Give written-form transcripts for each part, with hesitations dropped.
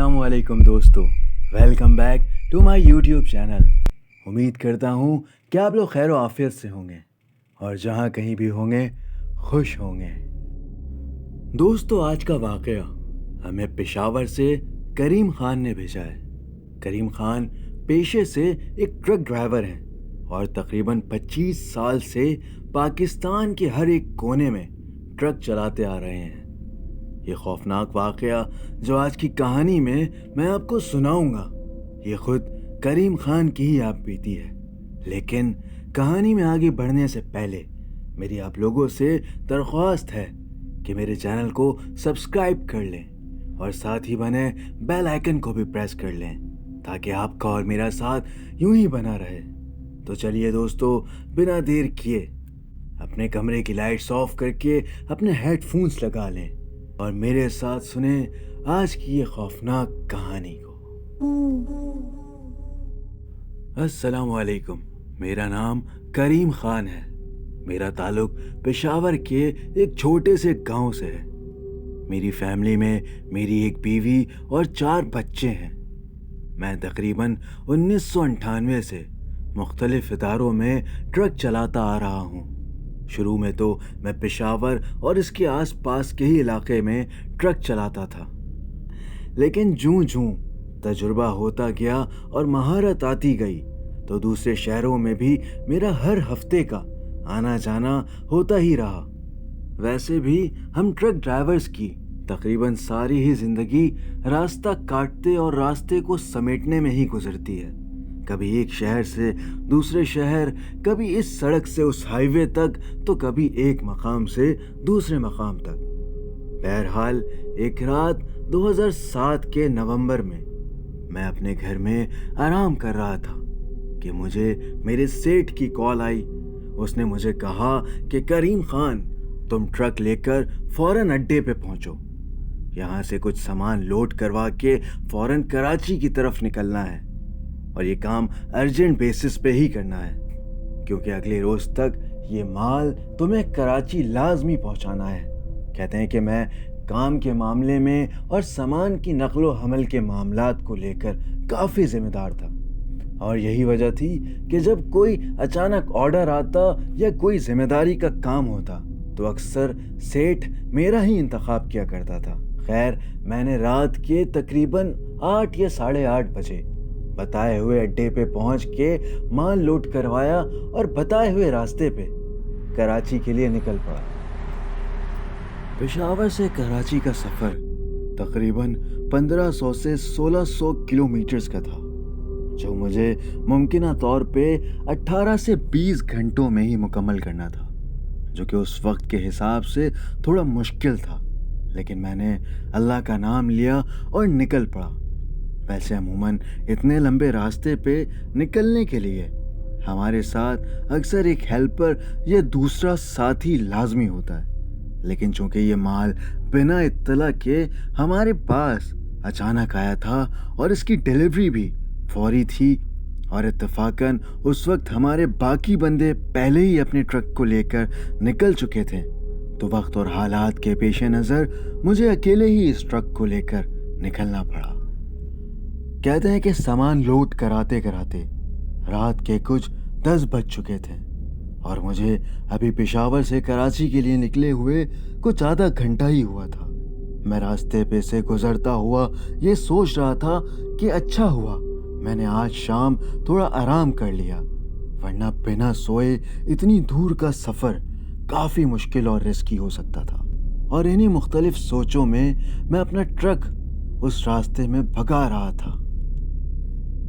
अस्सलाम वालेकुम दोस्तों, welcome back to my YouTube channel. उम्मीद करता हूँ कि आप लोग खैर आफियत से होंगे और जहाँ कहीं भी होंगे खुश होंगे। दोस्तों, आज का वाक़या हमें पेशावर से करीम खान ने भेजा है। करीम खान पेशे से एक ट्रक ड्राइवर हैं और तकरीबन 25 साल से पाकिस्तान के हर एक कोने में ट्रक चलाते आ रहे हैं। ये खौफनाक वाक़या जो आज की कहानी में मैं आपको सुनाऊंगा, ये खुद करीम खान की ही आप बीती है। लेकिन कहानी में आगे बढ़ने से पहले मेरी आप लोगों से दरख्वास्त है कि मेरे चैनल को सब्सक्राइब कर लें और साथ ही बने बेल आइकन को भी प्रेस कर लें ताकि आपका और मेरा साथ यूं ही बना रहे। तो चलिए दोस्तों, बिना देर किए अपने कमरे की लाइट्स ऑफ करके अपने हेडफोन्स लगा लें और मेरे साथ सुने आज की ये खौफनाक कहानी को। अस्सलाम वालेकुम, मेरा नाम करीम खान है। मेरा ताल्लुक पेशावर के एक छोटे से गांव से है। मेरी फैमिली में मेरी एक बीवी और 4 बच्चे हैं। मैं तकरीबन 1998 से मुख्तलिफ इदारों में ट्रक चलाता आ रहा हूँ। शुरू में तो मैं पेशावर और इसके आसपास के ही इलाके में ट्रक चलाता था, लेकिन जूं तजुर्बा होता गया और महारत आती गई तो दूसरे शहरों में भी मेरा हर हफ्ते का आना जाना होता ही रहा। वैसे भी हम ट्रक ड्राइवर्स की तकरीबन सारी ही जिंदगी रास्ता काटते और रास्ते को समेटने में ही गुजरती है। कभी एक शहर से दूसरे शहर, कभी इस सड़क से उस हाईवे तक, तो कभी एक मकाम से दूसरे मकाम तक। बहरहाल एक रात 2007 के नवंबर में मैं अपने घर में आराम कर रहा था कि मुझे मेरे सेठ की कॉल आई। उसने मुझे कहा कि करीम खान, तुम ट्रक लेकर फौरन अड्डे पे पहुंचो। यहाँ से कुछ सामान लोड करवा के फौरन कराची की तरफ निकलना है और ये काम अर्जेंट बेसिस पे ही करना है, क्योंकि अगले रोज तक ये माल तुम्हें कराची लाजमी पहुंचाना है। कहते हैं कि मैं काम के मामले में और सामान की नकलो हमल के मामलात को लेकर काफ़ी जिम्मेदार था और यही वजह थी कि जब कोई अचानक ऑर्डर आता या कोई जिम्मेदारी का काम होता तो अक्सर सेठ मेरा ही इंतखाब किया करता था। खैर, मैंने रात के तकरीबन 8 या 8:30 बजे बताए हुए अड्डे पे पहुंच के माल लोड करवाया और बताए हुए रास्ते पे कराची के लिए निकल पड़ा। पेशावर से कराची का सफ़र तकरीबन 1500 से 1600 किलोमीटर्स का था, जो मुझे मुमकिना तौर पे 18 से 20 घंटों में ही मुकम्मल करना था, जो कि उस वक्त के हिसाब से थोड़ा मुश्किल था। लेकिन मैंने अल्लाह का नाम लिया और निकल पड़ा। वैसे अमूमन इतने लंबे रास्ते पे निकलने के लिए हमारे साथ अक्सर एक हेल्पर या दूसरा साथी लाजमी होता है, लेकिन चूंकि ये माल बिना इत्तला के हमारे पास अचानक आया था और इसकी डिलीवरी भी फौरी थी और इत्तफाकन उस वक्त हमारे बाकी बंदे पहले ही अपने ट्रक को लेकर निकल चुके थे, तो वक्त और हालात के पेश नज़र मुझे अकेले ही इस ट्रक को लेकर निकलना पड़ा। कहते हैं कि सामान लोड कराते कराते रात के कुछ 10 बज चुके थे और मुझे अभी पेशावर से कराची के लिए निकले हुए कुछ आधा घंटा ही हुआ था। मैं रास्ते पे से गुजरता हुआ ये सोच रहा था कि अच्छा हुआ मैंने आज शाम थोड़ा आराम कर लिया, वरना बिना सोए इतनी दूर का सफ़र काफ़ी मुश्किल और रिस्की हो सकता था। और इन्हीं मुख्तलिफ सोचों में मैं अपना ट्रक उस रास्ते में भगा रहा था।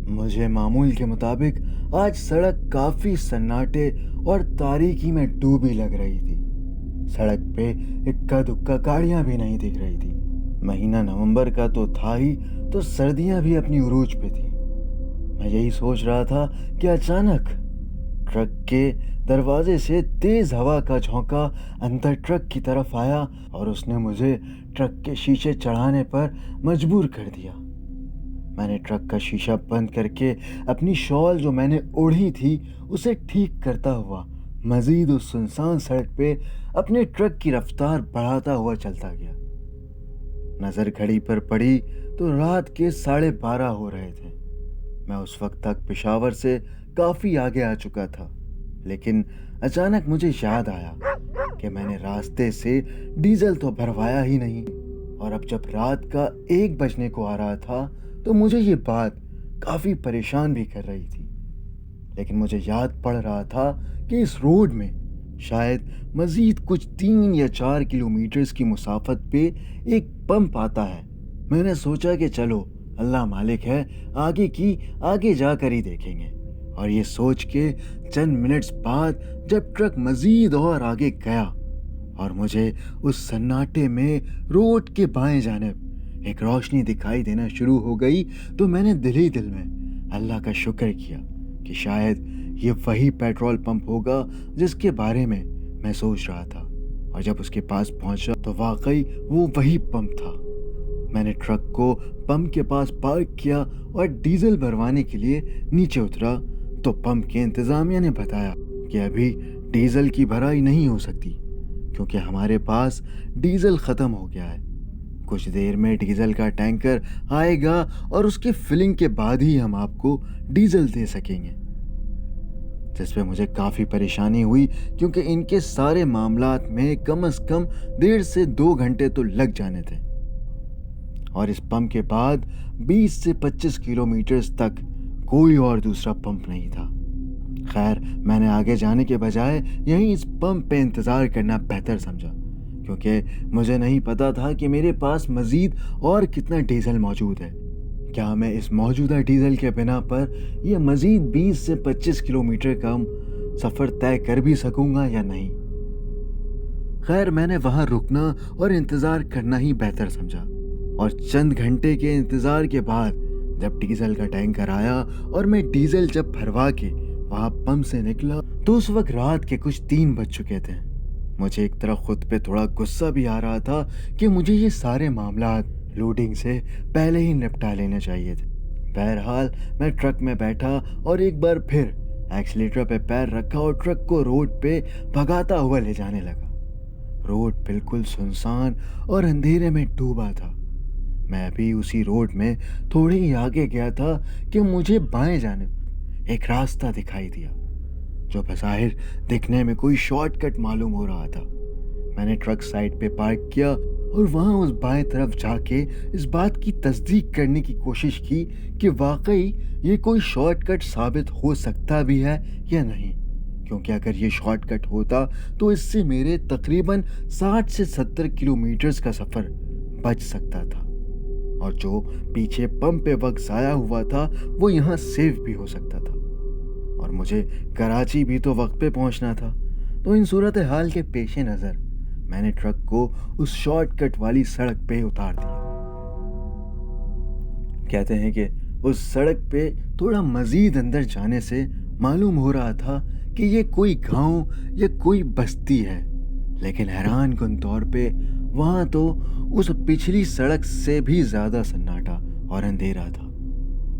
मुझे मामूल के मुताबिक आज सड़क काफ़ी सन्नाटे और तारीकी में डूबी लग रही थी। सड़क पे इक्का दुक्का गाड़ियाँ भी नहीं दिख रही थी। महीना नवंबर का तो था ही, तो सर्दियाँ भी अपनी उरूज पे थी। मैं यही सोच रहा था कि अचानक ट्रक के दरवाजे से तेज़ हवा का झोंका अंदर ट्रक की तरफ आया और उसने मुझे ट्रक के शीशे चढ़ाने पर मजबूर कर दिया। मैंने ट्रक का शीशा बंद करके अपनी शॉल जो मैंने ओढ़ी थी उसे ठीक करता हुआ मज़ीद उस सुनसान सड़क पे अपने ट्रक की रफ्तार बढ़ाता हुआ चलता गया। नज़र घड़ी पर पड़ी तो रात के 12:30 हो रहे थे। मैं उस वक्त तक पेशावर से काफ़ी आगे आ चुका था, लेकिन अचानक मुझे याद आया कि मैंने रास्ते से डीजल तो भरवाया ही नहीं, और अब जब रात का 1 बजने को आ रहा था तो मुझे ये बात काफ़ी परेशान भी कर रही थी। लेकिन मुझे याद पड़ रहा था कि इस रोड में शायद मज़ीद कुछ 3 या 4 किलोमीटर्स की मुसाफत पे एक पंप आता है। मैंने सोचा कि चलो अल्लाह मालिक है, आगे जाकर ही देखेंगे। और ये सोच के चंद मिनट्स बाद जब ट्रक मज़ीद और आगे गया और मुझे उस सन्नाटे में रोड के बाएं जानिब एक रोशनी दिखाई देना शुरू हो गई, तो मैंने दिल ही दिल में अल्लाह का शुक्र किया कि शायद ये वही पेट्रोल पंप होगा जिसके बारे में मैं सोच रहा था। और जब उसके पास पहुंचा तो वाकई वो वही पंप था। मैंने ट्रक को पंप के पास पार्क किया और डीजल भरवाने के लिए नीचे उतरा तो पंप के इंतज़ामिया ने बताया कि अभी डीजल की भराई नहीं हो सकती क्योंकि हमारे पास डीजल ख़त्म हो गया है। कुछ देर में डीजल का टैंकर आएगा और उसके फिलिंग के बाद ही हम आपको डीजल दे सकेंगे। जिस पे मुझे काफ़ी परेशानी हुई क्योंकि इनके सारे मामलात में कम से कम 1.5 से 2 घंटे तो लग जाने थे, और इस पंप के बाद 20 से 25 किलोमीटर्स तक कोई और दूसरा पंप नहीं था। खैर, मैंने आगे जाने के बजाय यहीं इस पंप पे इंतज़ार करना बेहतर समझा क्योंकि मुझे नहीं पता था कि मेरे पास मज़ीद और कितना डीजल मौजूद है। क्या मैं इस मौजूदा डीजल के बिना पर यह मज़ीद 20 से 25 किलोमीटर का सफ़र तय कर भी सकूंगा या नहीं। खैर, मैंने वहाँ रुकना और इंतज़ार करना ही बेहतर समझा, और चंद घंटे के इंतज़ार के बाद जब डीजल का टैंकर आया और मैं डीजल जब भरवा के वहाँ पंप से निकला तो उस वक्त रात के कुछ 3 बज चुके थे। मुझे एक तरफ खुद पे थोड़ा गुस्सा भी आ रहा था कि मुझे ये सारे मामलात लोडिंग से पहले ही निपटा लेने चाहिए थे। बहरहाल मैं ट्रक में बैठा और एक बार फिर एक्सीलेटर पे पैर रखा और ट्रक को रोड पे भगाता हुआ ले जाने लगा। रोड बिल्कुल सुनसान और अंधेरे में डूबा था। मैं अभी उसी रोड में थोड़ी ही आगे गया था कि मुझे बाएं जानिब एक रास्ता दिखाई दिया जो बज़ाहिर दिखने में कोई शॉर्टकट मालूम हो रहा था। मैंने ट्रक साइड पे पार्क किया और वहाँ उस बाएं तरफ जाके इस बात की तस्दीक करने की कोशिश की कि वाकई ये कोई शॉर्टकट साबित हो सकता भी है या नहीं, क्योंकि अगर ये शॉर्टकट होता तो इससे मेरे तकरीबन 60 से 70 किलोमीटर्स का सफ़र बच सकता था, और जो पीछे पंप पे वक्त ज़ाया हुआ था वो यहाँ सेव भी हो सकता था, और मुझे कराची भी तो वक्त पे पहुँचना था। तो इन सूरत हाल के पेश नज़र मैंने ट्रक को उस शॉर्टकट वाली सड़क पे उतार दिया। कहते हैं कि उस सड़क पे थोड़ा मज़ीद अंदर जाने से मालूम हो रहा था कि ये कोई गांव या कोई बस्ती है, लेकिन हैरानकुन तौर पे वहाँ तो उस पिछली सड़क से भी ज़्यादा सन्नाटा और अंधेरा था।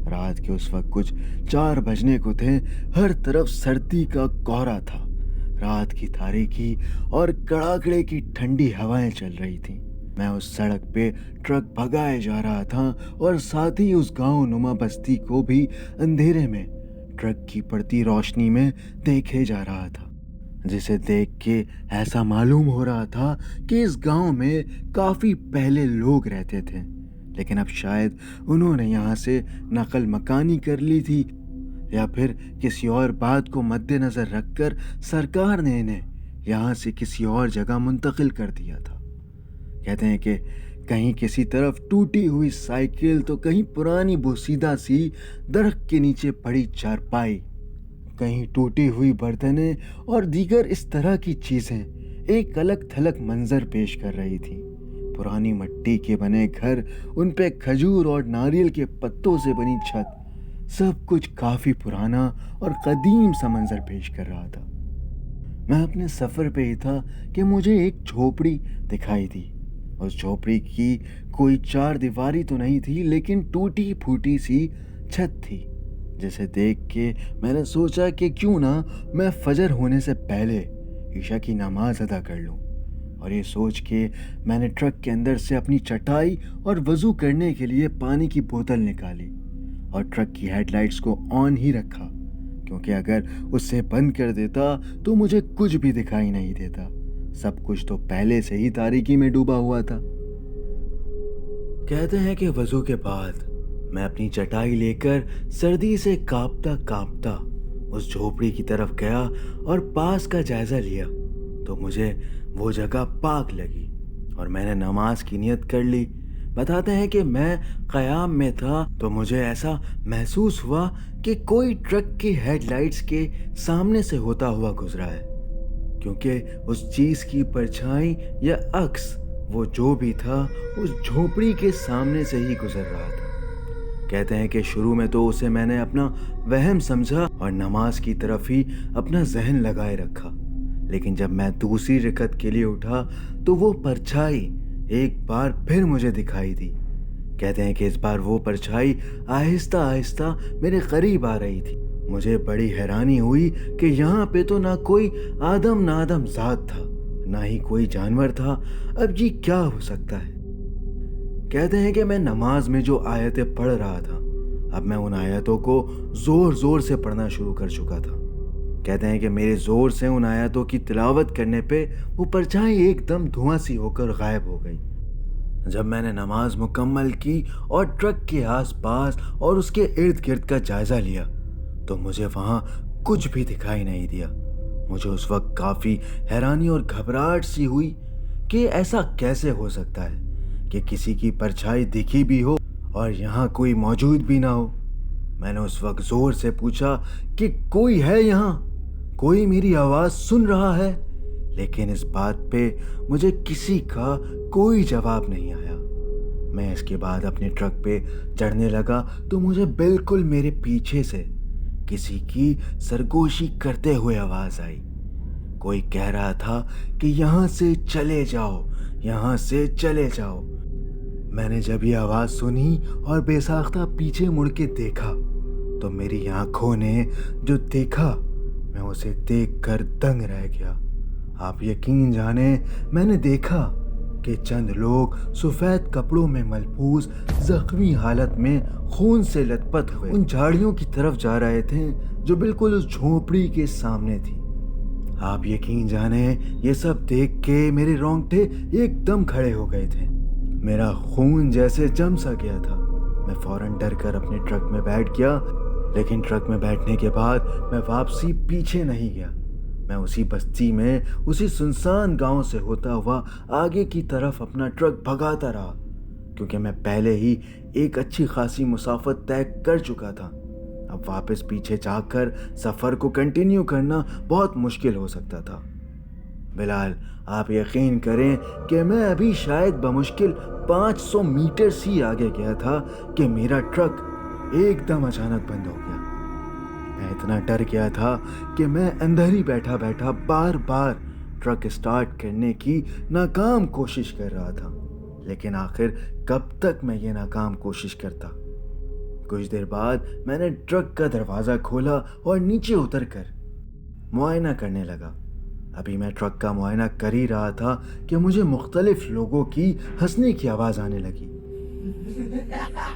रात के उस वक्त कुछ 4 बजने को थे। हर तरफ सर्दी का कोहरा था। रात की तारीकी और कड़ाकड़े की ठंडी हवाएं चल रही थीं। मैं उस सड़क पे ट्रक भगाए जा रहा था और साथ ही उस गांव नुमा बस्ती को भी अंधेरे में ट्रक की पड़ती रोशनी में देखे जा रहा था, जिसे देख के ऐसा मालूम हो रहा था कि इस गांव में काफ़ी पहले लोग रहते थे, लेकिन अब शायद उन्होंने यहाँ से नकल मकानी कर ली थी या फिर किसी और बात को मद्देनज़र रखकर सरकार ने इन्हें यहाँ से किसी और जगह मुंतकिल कर दिया था। कहते हैं कि कहीं किसी तरफ टूटी हुई साइकिल तो कहीं पुरानी बोसीदा सी दरख्त के नीचे पड़ी चारपाई, कहीं टूटी हुई बर्तनें और दीगर इस तरह की चीज़ें एक अलग थलग मंजर पेश कर रही थी। पुरानी मिट्टी के बने घर, उन पे खजूर और नारियल के पत्तों से बनी छत, सब कुछ काफ़ी पुराना और कदीम सा मंजर पेश कर रहा था। मैं अपने सफ़र पे ही था कि मुझे एक झोपड़ी दिखाई दी। उस झोपड़ी की कोई 4 दीवारी तो नहीं थी, लेकिन टूटी फूटी सी छत थी, जिसे देख के मैंने सोचा कि क्यों ना मैं फजर होने से पहले ईशा की नमाज अदा कर लूं और ये सोच के मैंने ट्रक के अंदर से अपनी चटाई और वज़ू करने के लिए पानी की बोतल निकाली और ट्रक की हेडलाइट्स को ऑन ही रखा, क्योंकि अगर उससे बंद कर देता तो मुझे कुछ भी दिखाई नहीं देता। सब कुछ तो पहले से ही तारीकी में डूबा हुआ था। कहते हैं कि वज़ू के बाद मैं अपनी चटाई लेकर सर्दी से कांपता कांपता उस झोपड़ी की तरफ गया और पास का जायजा लिया तो मुझे वो जगह पाक लगी और मैंने नमाज की नियत कर ली। बताते हैं कि मैं क़याम में था तो मुझे ऐसा महसूस हुआ कि कोई ट्रक की हेडलाइट्स के सामने से होता हुआ गुजरा है, क्योंकि उस चीज़ की परछाई या अक्स वो जो भी था उस झोपड़ी के सामने से ही गुजर रहा था। कहते हैं कि शुरू में तो उसे मैंने अपना वहम समझा और नमाज की तरफ ही अपना जहन लगाए रखा, लेकिन जब मैं दूसरी रकअत के लिए उठा तो वो परछाई एक बार फिर मुझे दिखाई दी। कहते हैं कि इस बार वो परछाई आहिस्ता आहिस्ता मेरे करीब आ रही थी। मुझे बड़ी हैरानी हुई कि यहाँ पे तो ना कोई आदम नादम ज़ात था, ना ही कोई जानवर था। अब ये क्या हो सकता है? कहते हैं कि मैं नमाज में जो आयतें पढ़ रहा था, अब मैं उन आयतों को ज़ोर ज़ोर से पढ़ना शुरू कर चुका था। कहते हैं कि मेरे ज़ोर से उन आयतों की तिलावत करने पे वो परछाई एकदम धुआं सी होकर गायब हो गई। जब मैंने नमाज मुकम्मल की और ट्रक के आसपास और उसके इर्द गिर्द का जायज़ा लिया तो मुझे वहाँ कुछ भी दिखाई नहीं दिया। मुझे उस वक्त काफ़ी हैरानी और घबराहट सी हुई कि ऐसा कैसे हो सकता है कि किसी की परछाई दिखी भी हो और यहाँ कोई मौजूद भी ना हो। मैंने उस वक्त ज़ोर से पूछा कि कोई है यहाँ, कोई मेरी आवाज़ सुन रहा है? लेकिन इस बात पे मुझे किसी का कोई जवाब नहीं आया। मैं इसके बाद अपने ट्रक पे चढ़ने लगा तो मुझे बिल्कुल मेरे पीछे से किसी की सरगोशी करते हुए आवाज़ आई। कोई कह रहा था कि यहाँ से चले जाओ, यहाँ से चले जाओ। मैंने जब ये आवाज़ सुनी और बेसाख्ता पीछे मुड़ के देखा तो मेरी आंखों ने जो देखा मैं उसे देखकर दंग रह गया। आप यकीन जाने मैंने देखा कि चंद लोग सफ़ेद कपड़ों में मलबूस जख्मी हालत में खून से लथपथ हुए उन झाड़ियों की तरफ जा रहे थे जो बिल्कुल उस झोपड़ी के सामने थी। आप यकीन जाने ये सब देख के मेरे रोंगटे एकदम खड़े हो गए थे। मेरा खून जैसे जम सा गया था। मैं फौरन डर कर अपने ट्रक में बैठ गया, लेकिन ट्रक में बैठने के बाद मैं वापसी पीछे नहीं गया। मैं उसी बस्ती में उसी सुनसान गांव से होता हुआ आगे की तरफ अपना ट्रक भगाता रहा, क्योंकि मैं पहले ही एक अच्छी खासी मुसाफत तय कर चुका था। अब वापस पीछे जाकर सफ़र को कंटिन्यू करना बहुत मुश्किल हो सकता था। बिलाल, आप यकीन करें कि मैं अभी शायद बमुश्किल 500 मीटर सी आगे गया था कि मेरा ट्रक एकदम अचानक बंद हो गया। मैं इतना डर गया था कि मैं अंदर ही बैठा बैठा बार बार ट्रक स्टार्ट करने की नाकाम कोशिश कर रहा था, लेकिन आखिर कब तक मैं ये नाकाम कोशिश करता। कुछ देर बाद मैंने ट्रक का दरवाज़ा खोला और नीचे उतरकर मुआयना करने लगा। अभी मैं ट्रक का मुआयना कर ही रहा था कि मुझे मुख्तलिफ लोगों की हंसने की आवाज़ आने लगी।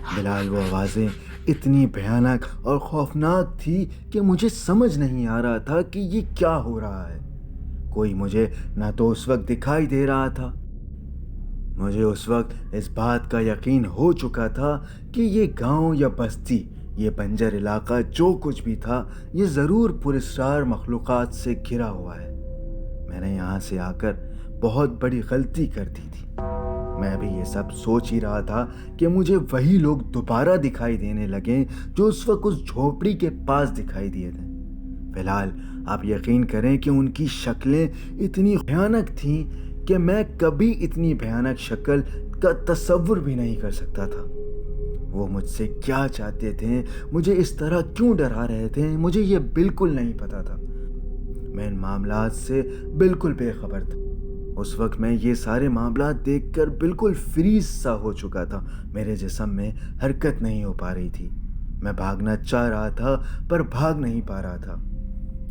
बिलाल, वो आवाज़ें इतनी भयानक और खौफनाक थी कि मुझे समझ नहीं आ रहा था कि ये क्या हो रहा है। कोई मुझे ना तो उस वक्त दिखाई दे रहा था। मुझे उस वक्त इस बात का यकीन हो चुका था कि ये गांव या बस्ती, ये बंजर इलाका जो कुछ भी था, ये ज़रूर पुरस्कार मखलूक़ात से घिरा हुआ है। मैंने यहाँ से आकर बहुत बड़ी गलती कर दी थी। मैं अभी ये सब सोच ही रहा था कि मुझे वही लोग दोबारा दिखाई देने लगे जो उस वक्त उस झोपड़ी के पास दिखाई दिए थे। फिलहाल आप यकीन करें कि उनकी शक्लें इतनी भयानक थीं कि मैं कभी इतनी भयानक शक्ल का तसव्वुर भी नहीं कर सकता था। वो मुझसे क्या चाहते थे, मुझे इस तरह क्यों डरा रहे थे, मुझे ये बिल्कुल नहीं पता था। मैं इन मामलात से बिल्कुल बेखबर था। उस वक्त मैं ये सारे मामलात देखकर बिल्कुल फ्रीज सा हो चुका था। मेरे जिस्म में हरकत नहीं हो पा रही थी। मैं भागना चाह रहा था पर भाग नहीं पा रहा था।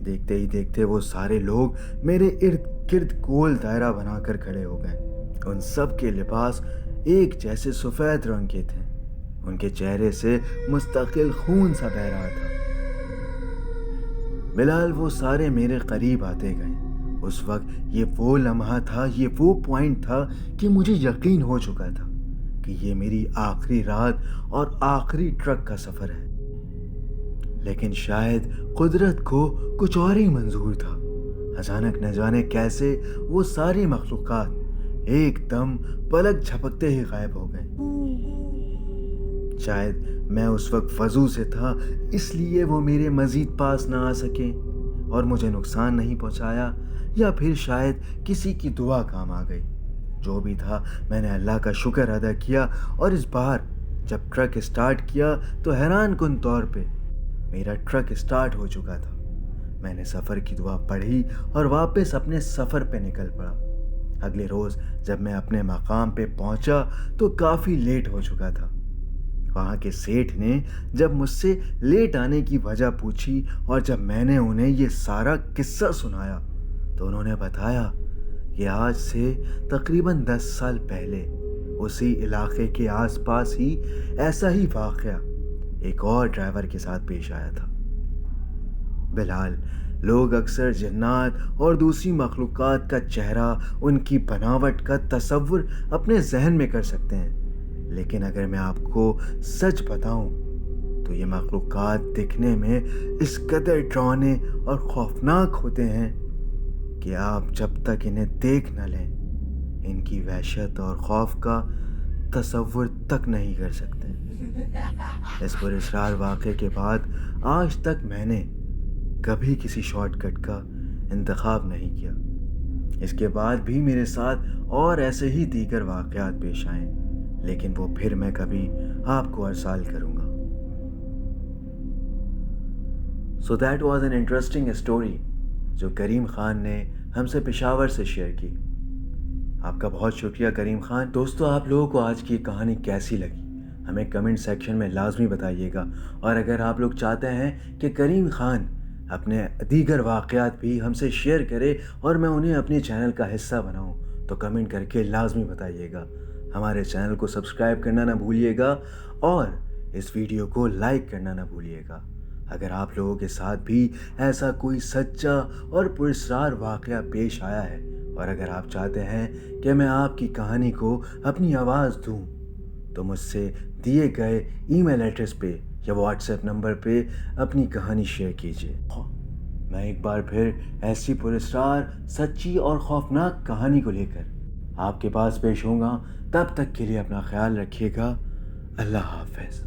دیکھتے ہی دیکھتے وہ سارے لوگ میرے ارد گرد گول دائرہ بنا کر کھڑے ہو گئے۔ ان سب کے لباس ایک جیسے سفید رنگ کے تھے۔ ان کے چہرے سے مستقل خون سا بہہ رہا تھا۔ بلال وہ سارے میرے قریب آتے گئے۔ اس وقت یہ وہ لمحہ تھا، یہ وہ پوائنٹ تھا کہ مجھے یقین ہو چکا تھا کہ یہ میری آخری رات اور آخری ٹرک کا سفر ہے۔ لیکن شاید قدرت کو کچھ اور ہی منظور تھا۔ اچانک نہ جانے کیسے وہ ساری مخلوقات ایک دم پلک جھپکتے ہی غائب ہو گئے۔ شاید میں اس وقت وضو سے تھا، اس لیے وہ میرے مزید پاس نہ آ سکے اور مجھے نقصان نہیں پہنچایا، یا پھر شاید کسی کی دعا کام آ گئی۔ جو بھی تھا، میں نے اللہ کا شکر ادا کیا، اور اس بار جب ٹرک اسٹارٹ کیا تو حیران کن طور پہ میرا ٹرک اسٹارٹ ہو چکا تھا۔ میں نے سفر کی دعا پڑھی اور واپس اپنے سفر پہ نکل پڑا۔ اگلے روز جب میں اپنے مقام پہ پہنچا تو کافی لیٹ ہو چکا تھا۔ وہاں کے سیٹھ نے جب مجھ سے لیٹ آنے کی وجہ پوچھی اور جب میں نے انہیں یہ سارا قصہ سنایا تو انہوں نے بتایا کہ آج سے تقریباً 10 سال پہلے اسی علاقے کے آس پاس ہی ایسا ہی واقعہ ایک اور ڈرائیور کے ساتھ پیش آیا تھا۔ بلال، لوگ اکثر جنات اور دوسری مخلوقات کا چہرہ، ان کی بناوٹ کا تصور اپنے ذہن میں کر سکتے ہیں، لیکن اگر میں آپ کو سچ بتاؤں تو یہ مخلوقات دکھنے میں اس قدر ڈراؤنے اور خوفناک ہوتے ہیں کہ آپ جب تک انہیں دیکھ نہ لیں ان کی وحشت اور خوف کا تصور تک نہیں کر سکتے۔ اس پراسرار واقعے کے بعد آج تک میں نے کبھی کسی شارٹ کٹ کا انتخاب نہیں کیا۔ اس کے بعد بھی میرے ساتھ اور ایسے ہی دیگر واقعات پیش آئیں، لیکن وہ پھر میں کبھی آپ کو ارسال کروں گا۔ So that was an interesting story جو کریم خان نے ہم سے پشاور سے شیئر کی۔ آپ کا بہت شکریہ کریم خان۔ دوستو، آپ لوگوں کو آج کی کہانی کیسی لگی ہمیں کمنٹ سیکشن میں لازمی بتائیے گا، اور اگر آپ لوگ چاہتے ہیں کہ کریم خان اپنے دیگر واقعات بھی ہم سے شیئر کرے اور میں انہیں اپنے چینل کا حصہ بناؤں تو کمنٹ کر کے لازمی بتائیے گا۔ ہمارے چینل کو سبسکرائب کرنا نہ بھولیے گا اور اس ویڈیو کو لائک کرنا نہ بھولیے گا۔ اگر آپ لوگوں کے ساتھ بھی ایسا کوئی سچا اور پراسرار واقعہ پیش آیا ہے، اور اگر آپ چاہتے ہیں کہ میں آپ کی کہانی کو اپنی آواز دوں تو مجھ سے دیے گئے ای میل ایڈریس پہ یا واٹس ایپ نمبر پہ اپنی کہانی شیئر کیجیے۔ میں ایک بار پھر ایسی پراسرار، سچی اور خوفناک کہانی کو لے کر آپ کے پاس پیش ہوں گا۔ تب تک کے لیے اپنا خیال رکھیے گا۔ اللہ حافظ۔